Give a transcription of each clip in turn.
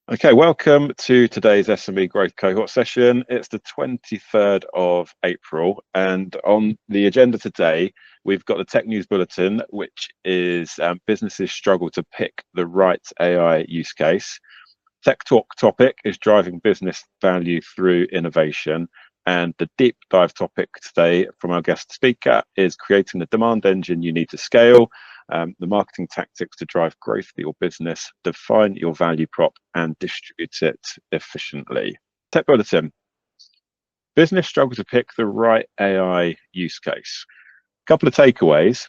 Okay, welcome to today's SME Growth Cohort session. It's the 23rd of April, and on the agenda today, we've got the Tech News Bulletin, which is businesses struggle to pick the right AI use case. Tech Talk topic is driving business value through innovation. And the deep dive topic today from our guest speaker is creating the demand engine you need to scale, the marketing tactics to drive growth for your business, define your value prop, and distribute it efficiently. Tech Bulletin. Business struggle to pick the right AI use case. Couple of takeaways.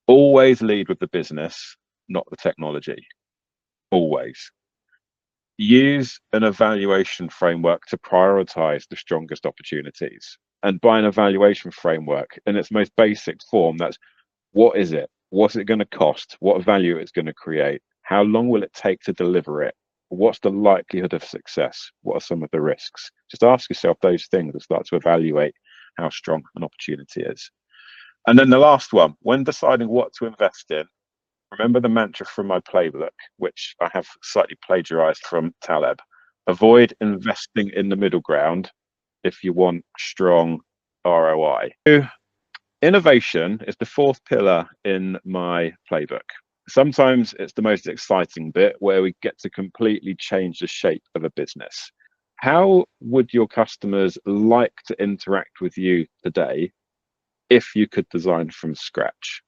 Always lead with the business, not the technology. Always. Use an evaluation framework to prioritize the strongest opportunities. And by an evaluation framework, in its most basic form, that's what is it? What's it going to cost? What value it's going to create? How long will it take to deliver it? What's the likelihood of success? What are some of the risks? Just ask yourself those things and start to evaluate how strong an opportunity is. And then the last one, when deciding what to invest in, remember the mantra from my playbook, which I have slightly plagiarized from Taleb. Avoid investing in the middle ground if you want strong ROI. Innovation is the fourth pillar in my playbook. Sometimes it's the most exciting bit where we get to completely change the shape of a business. How would your customers like to interact with you today if you could design from scratch?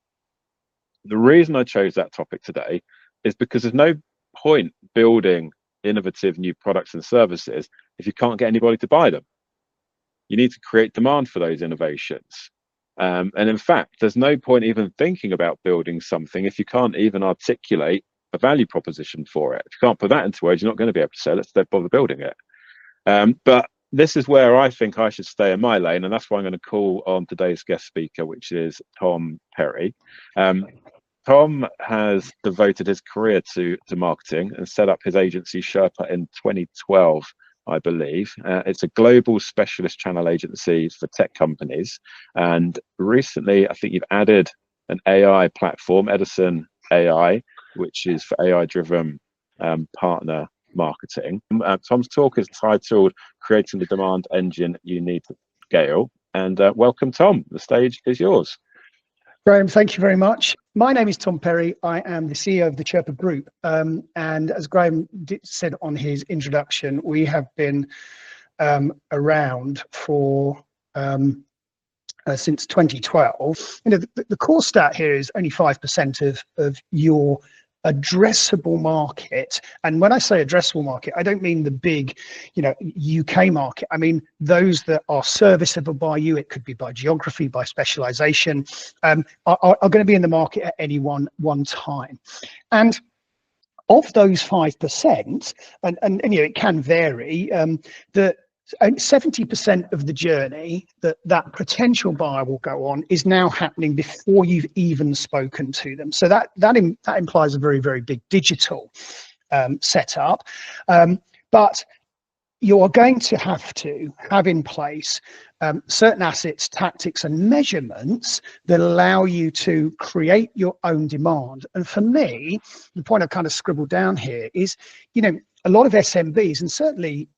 The reason I chose that topic today is because there's no point building innovative new products and services if you can't get anybody to buy them. You need to create demand for those innovations. And in fact, there's no point even thinking about building something if you can't even articulate a value proposition for it. If you can't put that into words, you're not going to be able to sell it, so don't bother building it. But this is where I think I should stay in my lane, and that's why I'm going to call on today's guest speaker, which is Tom Perry. Tom has devoted his career to marketing and set up his agency Sherpa in 2012, I believe. It's a global specialist channel agency for tech companies. And recently, I think you've added an AI platform, Edison AI, which is for AI-driven partner marketing. Tom's talk is titled Creating the Demand Engine You Need to Scale. And welcome, Tom. The stage is yours. Graham, thank you very much. My name is Tom Perry. I am the CEO of the Sherpa Group. And as Graham said on his introduction, we have been around for since 2012. You know, the core stat here is only 5% of your addressable market. And when I say addressable market, I don't mean the big, UK market. I mean those that are serviceable by you. It could be by geography, by specialization, are going to be in the market at any one time. And of those 5%, and it can vary, the 70% of the journey that potential buyer will go on is now happening before you've even spoken to them. So that implies a very, very big digital setup. But you are going to have in place certain assets, tactics, and measurements that allow you to create your own demand. And for me, the point I've kind of scribbled down here is, a lot of SMBs, and certainly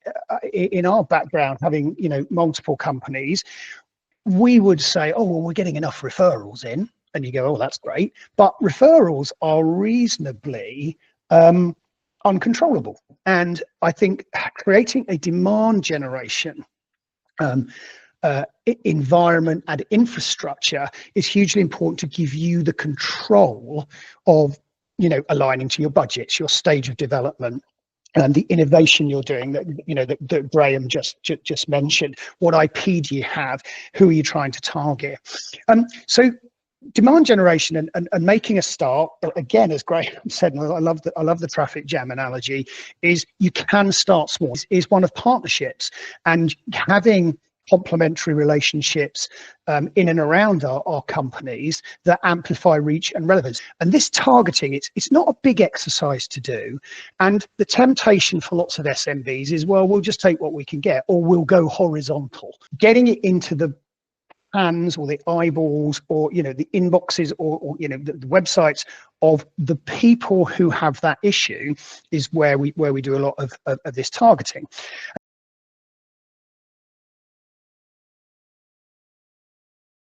in our background, having multiple companies, we would say, oh, well, we're getting enough referrals in, and you go, oh, that's great. But referrals are reasonably uncontrollable. And I think creating a demand generation environment and infrastructure is hugely important to give you the control of, aligning to your budgets, your stage of development, and the innovation you're doing that Graham just mentioned. What IP do you have? Who are you trying to target? So demand generation and making a start, again, as Graham said, and I love the traffic jam analogy, is you can start small. Is one of partnerships, and having complementary relationships in and around our companies that amplify reach and relevance. And this targeting, it's not a big exercise to do. And the temptation for lots of SMBs is, well, we'll just take what we can get, or we'll go horizontal. Getting it into the hands or the eyeballs or, you know, the inboxes or you know, the websites of the people who have that issue is where we do a lot of this targeting.